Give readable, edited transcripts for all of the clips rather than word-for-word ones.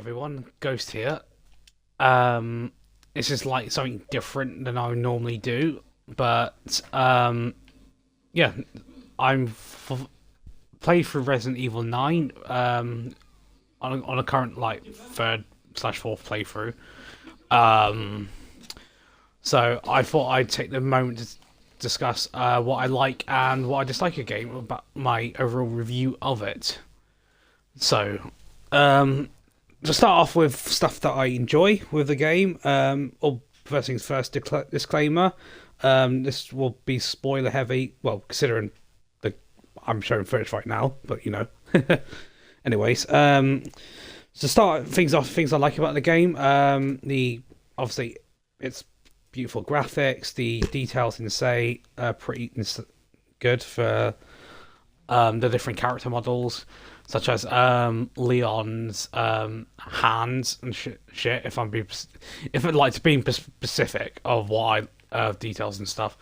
everyone, Ghost here. This is like something different than I normally do, but yeah, I'm played through Resident Evil 9 on a current like third slash fourth playthrough. Um, so I thought I'd take the moment to discuss what I like and what I dislike a game, about my overall review of it. So, to start off with stuff that I enjoy with the game, or first things first, disclaimer. This will be spoiler heavy. Well, considering the I'm showing footage right now, but you know. Anyways, to start things off, things I like about the game. The obviously it's beautiful graphics. The details in say pretty good for the different character models, such as Leon's hands and shit. If I'd like to be specific of what details and stuff.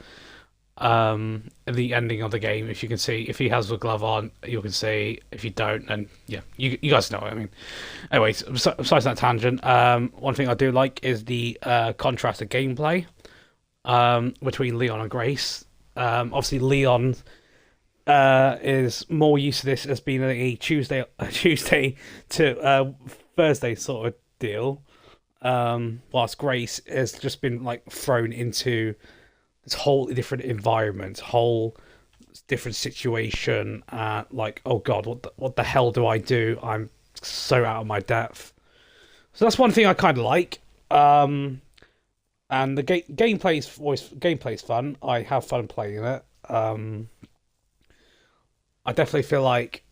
At the ending of the game, if you can see, if he has the glove on, you can see. If you don't, then yeah, you guys know what I mean. Anyways, besides that tangent, one thing I do like is the contrast of gameplay between Leon and Grace. Obviously, Leon is more used to this as being a Tuesday to Thursday sort of deal, whilst Grace has just been like thrown into this whole different environment, whole different situation. Like, oh god, what the hell do I do? I'm so out of my depth. So that's one thing I kind of like. And the gameplay's fun. I have fun playing it. I definitely feel like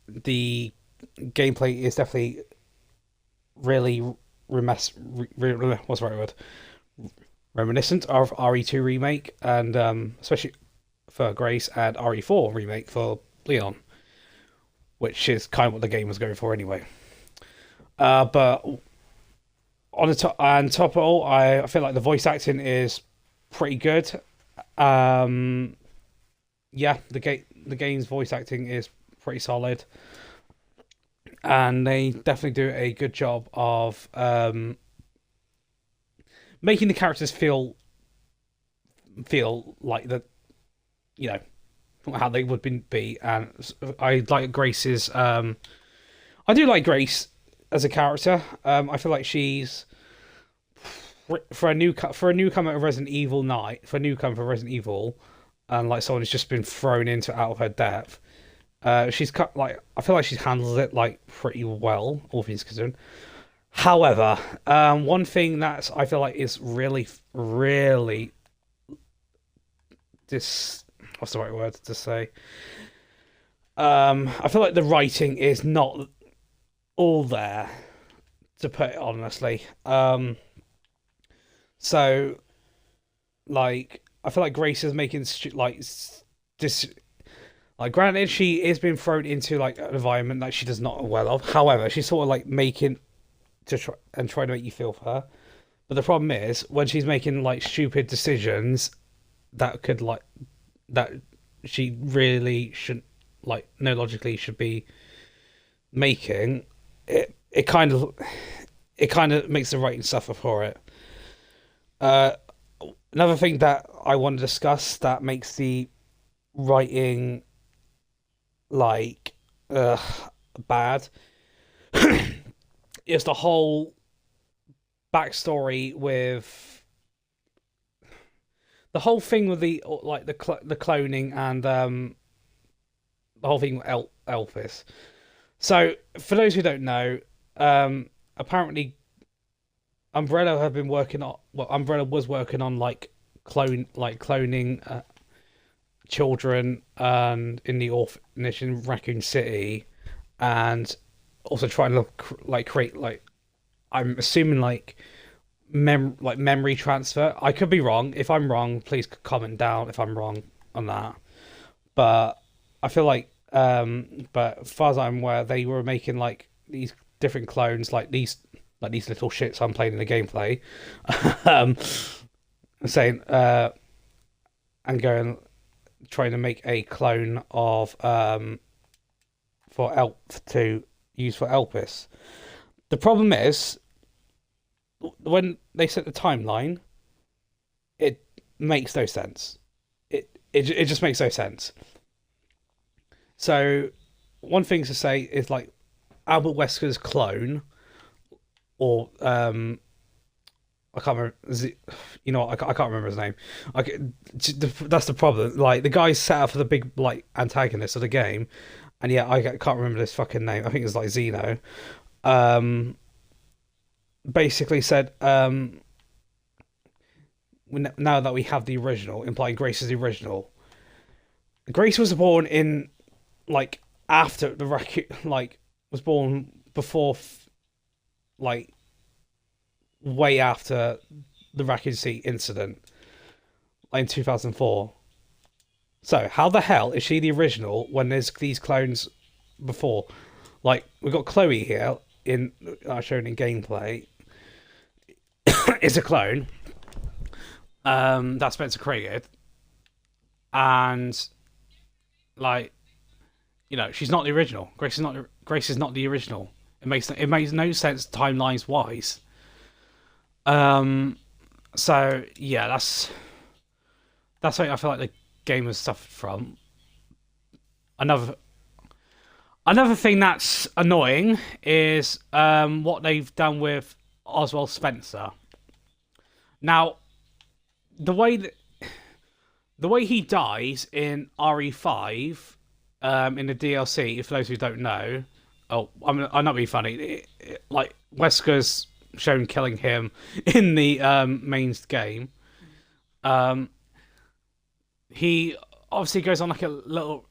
the gameplay is definitely really what's the right word? Reminiscent of RE2 remake, and especially for Grace, and RE4 remake for Leon, which is kind of what the game was going for anyway. But on the top of all, I feel like the voice acting is pretty good. Yeah, the game's voice acting is pretty solid, and they definitely do a good job of making the characters feel like that, you know, how they would be. And I like Grace's. I do like Grace as a character. I feel like she's for a newcomer of Resident Evil 9, for a newcomer for Resident Evil, and like someone who's just been thrown into out of her depth. She's cut like I feel like she's handled it like pretty well, all things considered. However, one thing that I feel like is really, really what's the right word to say? I feel like the writing is not all there, to put it honestly. So, like, I feel like Grace is making this. Like, granted, she is being thrown into like an environment that she does not know well of. However, she's sort of like making to try to make you feel for her. But the problem is when she's making like stupid decisions that could like that she really shouldn't, like, no, logically should be making it. It kind of makes the writing suffer for it. Another thing that I want to discuss that makes the writing like bad is the whole backstory with the whole thing with the like the cloning and the whole thing with Elvis. So for those who don't know, apparently Umbrella have been working on Umbrella was working on cloning children and in the orphanage in Raccoon City, and also trying to create I'm assuming memory transfer. I could be wrong. If I'm wrong, please comment down if I'm wrong on that. But I feel like but as far as I'm aware, they were making like these different clones, like these little shits I'm playing in the gameplay. Saying and going trying to make a clone of for Elf to use for Elpis. The problem is when they set the timeline, it makes no sense. It just makes no sense. So one thing to say is like Albert Wesker's clone, or I can't remember. You know, I can't remember his name. That's the problem. Like the guy set up for the big like antagonist of the game, and yeah, I can't remember his fucking name. I think it's like Zeno. Basically said, now that we have the original, implying Grace is the original. Grace was born in like after the raccoon, like was born before, like way after the Raccoon City incident, like in 2004. So how the hell is she the original when there's these clones before? Like we've got Chloe here in shown in gameplay. Is a clone that Spencer created, and like, you know, she's not the original. Grace is not the original. It makes no sense timelines wise. So yeah, that's something I feel like the game has suffered from. Another thing that's annoying is what they've done with Oswald Spencer. Now, the way he dies in RE5, in the DLC, for those who don't know, I'm not being funny. Like Wesker's shown killing him in the main game. He obviously goes on like a little.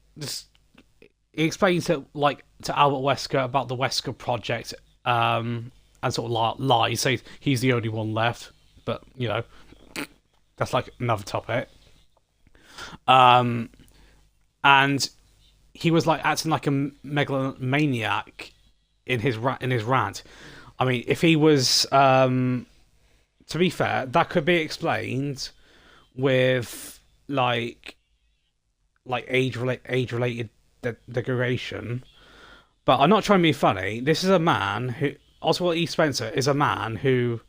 He explains to Albert Wesker about the Wesker project, and sort of lies. So he's the only one left, but you know, that's like another topic. And he was like acting like a megalomaniac in his rant. I mean, if he was, to be fair, that could be explained with like age related degradation. But I'm not trying to be funny. This is a man who, Oswald E. Spencer, is a man who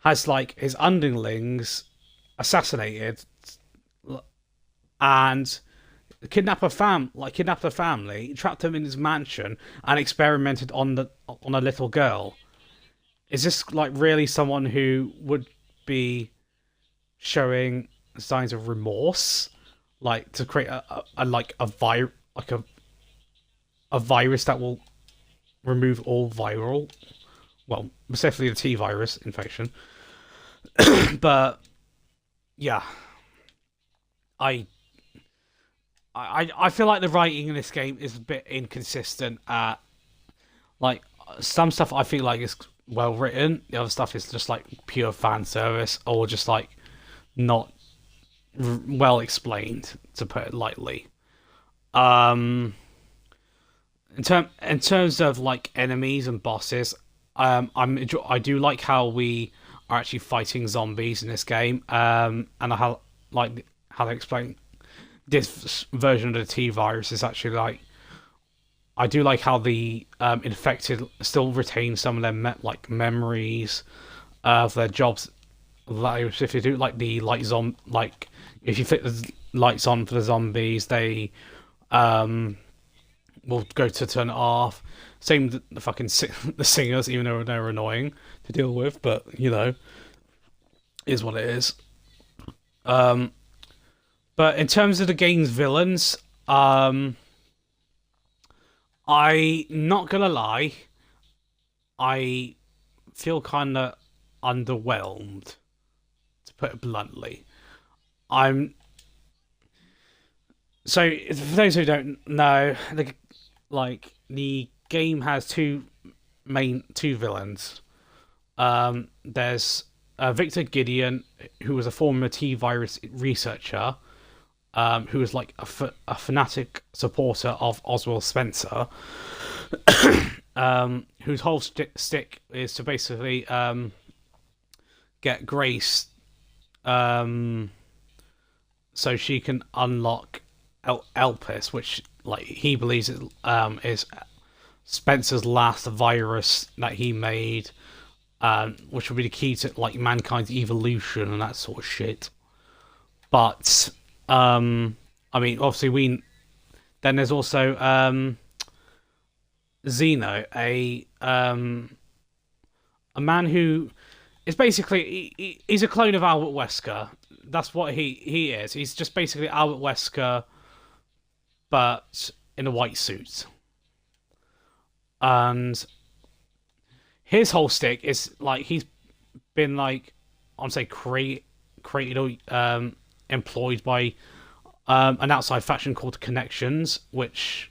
has like his underlings assassinated and kidnapped a family, trapped them in his mansion, and experimented on a little girl. Is this like really someone who would be showing signs of remorse, like to create a virus that will remove all viral, well, specifically the T virus infection? But yeah, I feel like the writing in this game is a bit inconsistent. Like some stuff I feel like is well written, the other stuff is just like pure fan service or just like not well explained, to put it lightly. In terms of like enemies and bosses, I do like how we are actually fighting zombies in this game, and how they explain this version of the T virus is actually like. I do like how the infected still retain some of their memories of their jobs. Like if you do like the if you flick the lights on for the zombies, they will go to turn it off. Same with the fucking the singers, even though they're annoying to deal with, but you know, is what it is. But in terms of the game's villains, I'm not gonna lie, I feel kind of underwhelmed, to put it bluntly. So for those who don't know, the game has two villains. There's Victor Gideon, who was a former T-virus researcher, who was like a fanatic supporter of Oswald Spencer, whose whole stick is to basically get Grace, so she can unlock Elpis, which like he believes is Spencer's last virus that he made, which will be the key to like mankind's evolution and that sort of shit. But I mean, obviously we then there's also Zeno, a man who is basically he's a clone of Albert Wesker. That's what he is. He's just basically Albert Wesker, but in a white suit. And his whole stick is like he's been like I'd say created or employed by an outside faction called Connections, which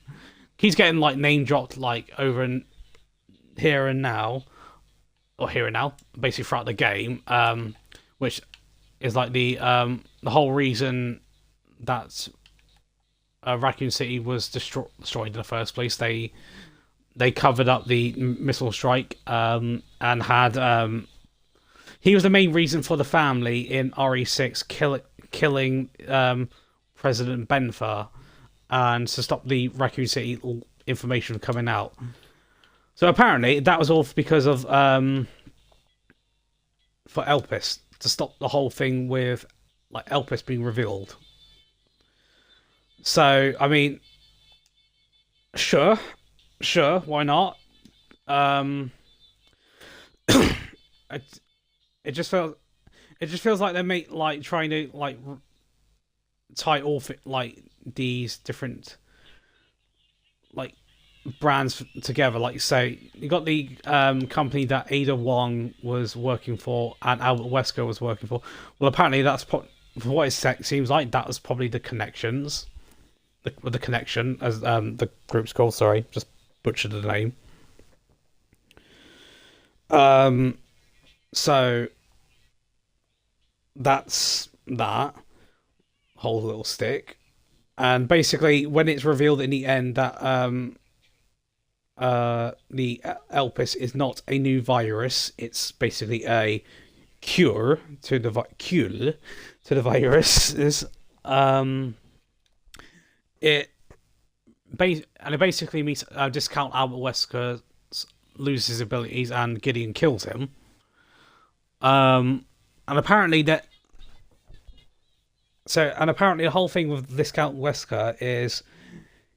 he's getting like name dropped like over and here and now, or here and now, basically throughout the game, which is like the whole reason that Raccoon City was destroyed in the first place. They covered up the missile strike and had he was the main reason for the family in RE6 killing President Benfar and to stop the Raccoon City information coming out. So apparently that was all because of for Elpis, to stop the whole thing with like Elpis being revealed. So I mean, sure, why not? It just feels like they're like trying to like tie all like these different like brands together. Like say you got the company that Ada Wong was working for and Albert Wesker was working for. Well, apparently that's for what it seems like that was probably the Connections, the Connection as the group's called. Sorry, just butchered the name. So that's that whole little stick, and basically when it's revealed in the end that the Elpis is not a new virus, it's basically a cure to the virus. Is it basically means discount Albert Wesker loses his abilities and Gideon kills him. And apparently the whole thing with Discount Wesker is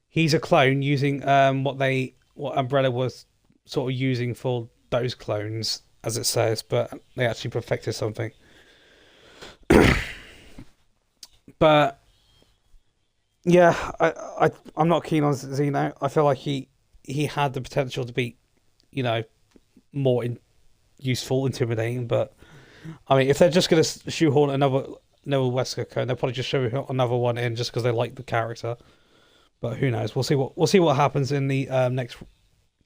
he's a clone using what Umbrella was sort of using for those clones, as it says, but they actually perfected something. But yeah, I'm not keen on Zeno. I feel like he had the potential to be, you know, more useful, intimidating. But I mean, if they're just gonna shoehorn another Wesker clone, they'll probably just show another one in just because they like the character. But who knows? We'll see what happens in the next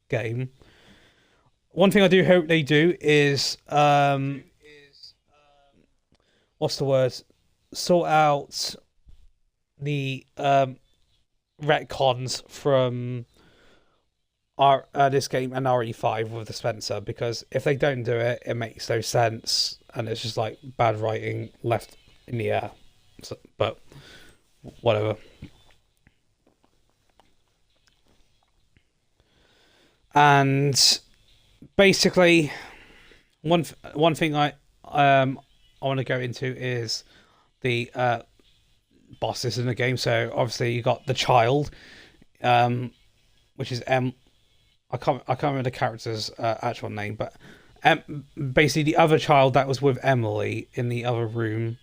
game. One thing I do hope they do is what's the word? Sort out the retcons from this game and RE5 with the Spencer, because if they don't do it, it makes no sense and it's just like bad writing left in the air. So, but whatever. And basically, one thing I want to go into is the bosses in the game. So obviously you got the child, which is I can't remember the character's actual name, but basically the other child that was with Emily in the other room,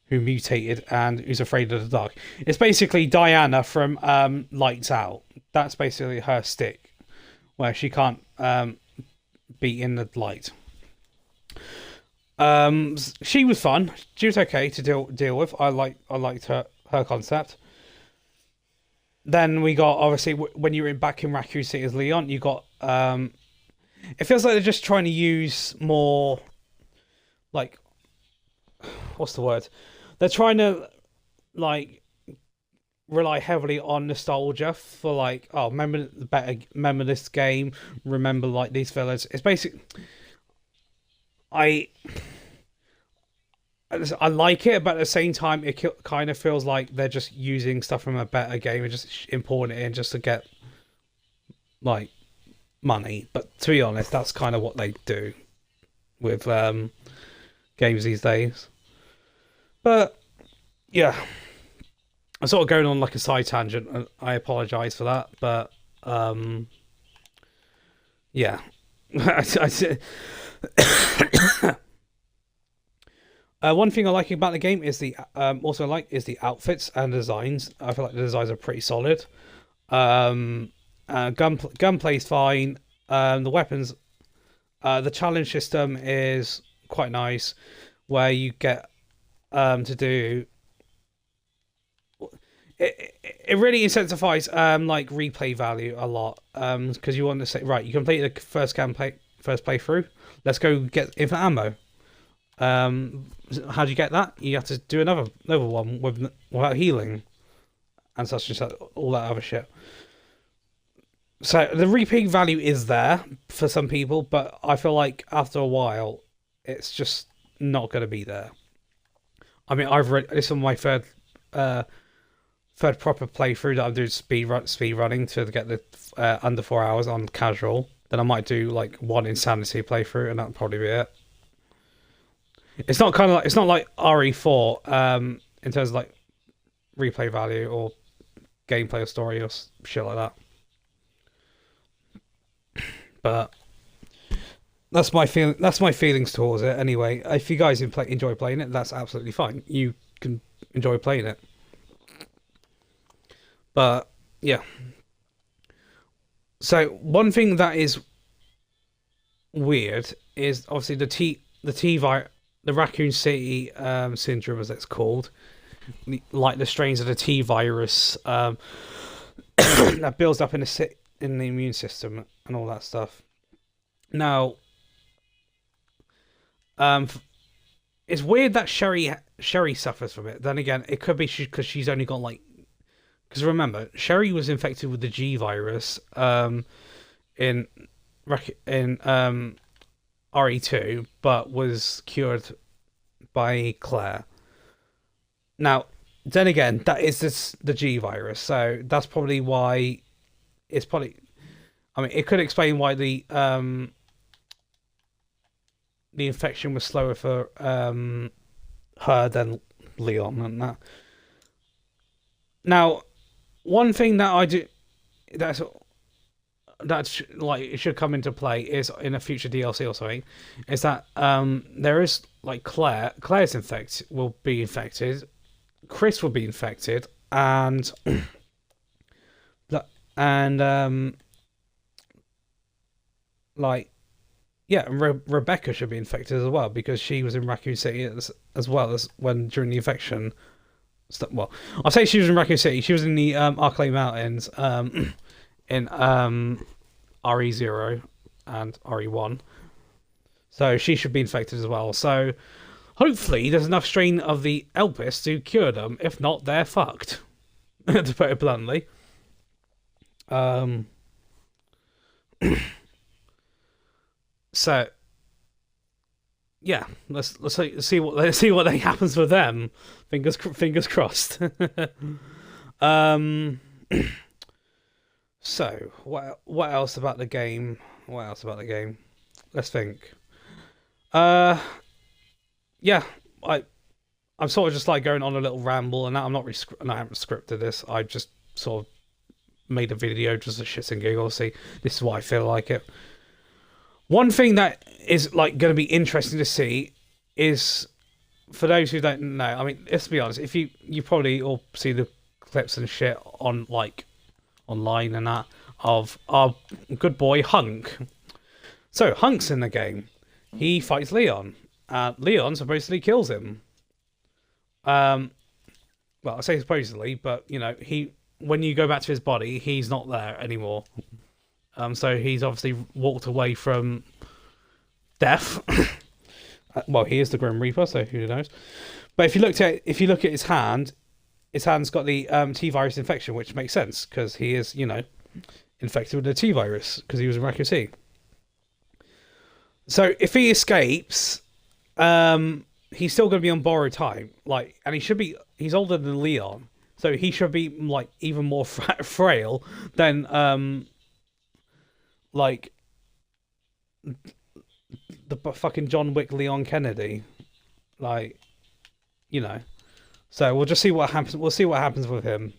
who mutated and who's afraid of the dark. It's basically Diana from Lights Out. That's basically her stick, where she can't be in the light. She was fun. She was okay to deal with. I liked her concept. Then we got, obviously, when you were back in Raccoon City as Leon, you got it feels like they're just trying to use more, like, what's the word? They're trying to like rely heavily on nostalgia for like, oh, remember this game, remember like these villains. It's basically I like it, but at the same time it kind of feels like they're just using stuff from a better game and just importing it in just to get like money. But to be honest, that's kind of what they do with games these days. But yeah, I'm sort of going on like a side tangent, and I apologise for that. But yeah, one thing I like about the game is the outfits and designs. I feel like the designs are pretty solid. Gunplay's fine. The weapons, the challenge system is quite nice, where you get to do. It really incentivizes like replay value a lot, because you want to say, right, you completed the first playthrough. Let's go get infinite ammo. How do you get that? You have to do another one without healing, and such and such, all that other shit. So the repeat value is there for some people, but I feel like after a while, it's just not going to be there. I mean, this is my third proper playthrough that I'm doing speed running to get the under 4 hours on casual. Then I might do like one insanity playthrough, and that'll probably be it. It's not like RE4 in terms of like replay value or gameplay or story or shit like that. But that's my feeling. That's my feelings towards it. Anyway, if you guys enjoy playing it, that's absolutely fine. You can enjoy playing it. But yeah. So one thing that is weird is obviously the Raccoon City syndrome, as it's called, like the strains of the T virus that builds up in the immune system and all that stuff. Now, it's weird that Sherry suffers from it. Then again, it could be because she's only got like. Because remember, Sherry was infected with the G virus in RE2, but was cured by Claire. Now, then again, that is the G virus, so that's probably why it's probably. I mean, it could explain why the infection was slower for her than Leon and that. Now, one thing that I do that's like it should come into play is in a future DLC or something, is that there is like Claire's will be infected, Chris will be infected, and like yeah, Rebecca should be infected as well, because she was in Raccoon City as well as during the infection. Well, I'll say she was in Raccoon City. She was in the Arklay Mountains in RE0 and RE1. So she should be infected as well. So hopefully there's enough strain of the Elpis to cure them. If not, they're fucked. To put it bluntly. So yeah, let's see what happens with them. Fingers crossed. So what else about the game? Let's think. Yeah, I'm sort of just like going on a little ramble, and I haven't scripted this. I just sort of made a video just to shits and giggles. See, this is why I feel like it. One thing that is like going to be interesting to see is, for those who don't know, I mean, let's be honest, if you probably all see the clips and shit on like online and that of our good boy Hunk. So Hunk's in the game. He fights Leon. Leon supposedly kills him. Well, I say supposedly, but you know, when you go back to his body, he's not there anymore. So he's obviously walked away from death. Well, he is the Grim Reaper, so who knows? But if you look at his hand, his hand's got the T virus infection, which makes sense because he is, you know, infected with the T virus because he was in Raccoon City. So if he escapes, he's still going to be on borrowed time, like, and he's older than Leon, so he should be like even more frail than like the fucking John Wick Leon Kennedy, like, you know. So we'll just see what happens. We'll see what happens with him.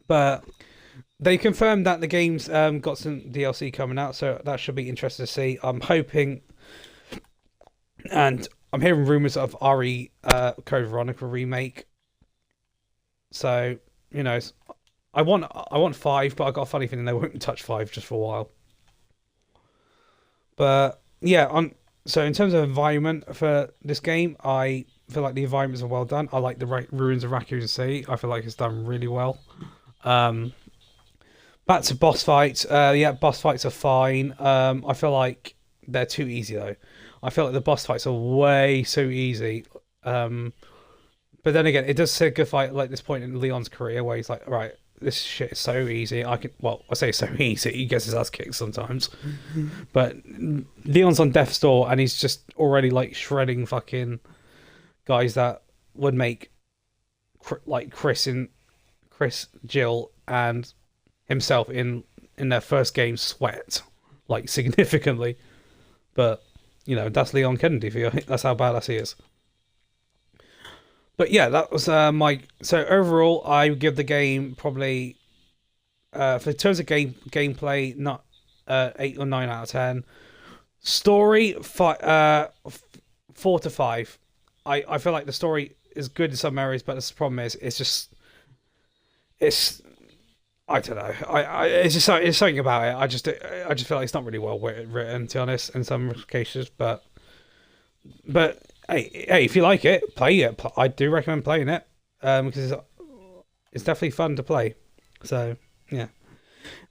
But they confirmed that the game's got some DLC coming out, so that should be interesting to see. I'm hoping, and I'm hearing rumors of RE Code Veronica remake. So, you know, I want 5, but I got a funny feeling they won't touch 5 just for a while. But yeah, so in terms of environment for this game, I feel like the environments are well done. I like the ruins of Raccoon City. I feel like it's done really well. Back to boss fights. Yeah, boss fights are fine. I feel like they're too easy though. I feel like the boss fights are way too easy. But then again, it does signify like this point in Leon's career where he's like, right, this shit is so easy. I say so easy. He gets his ass kicked sometimes, but Leon's on death's door and he's just already like shredding fucking guys that would make like Chris, Jill, and himself in their first game sweat like significantly. But you know, that's Leon Kennedy for you. That's how badass he is. But yeah, that was my. So overall, I would give the game probably, for in terms of gameplay, not 8 or 9 out of 10. Story, 4 to 5. I feel like the story is good in some areas, but the problem is it's I don't know. It's just it's something about it. I just feel like it's not really well written, to be honest, in some cases. But hey, if you like it, play it. I do recommend playing it because it's definitely fun to play. So yeah.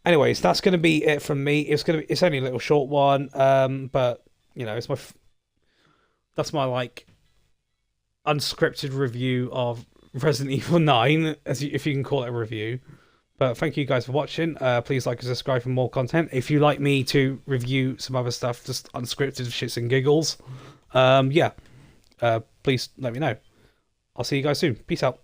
Anyways, that's going to be it from me. It's only a little short one, but you know, that's my like unscripted review of Resident Evil 9, if you can call it a review. But thank you guys for watching. Please like and subscribe for more content. If you like me to review some other stuff, just unscripted shits and giggles, yeah, please let me know. I'll see you guys soon. Peace out.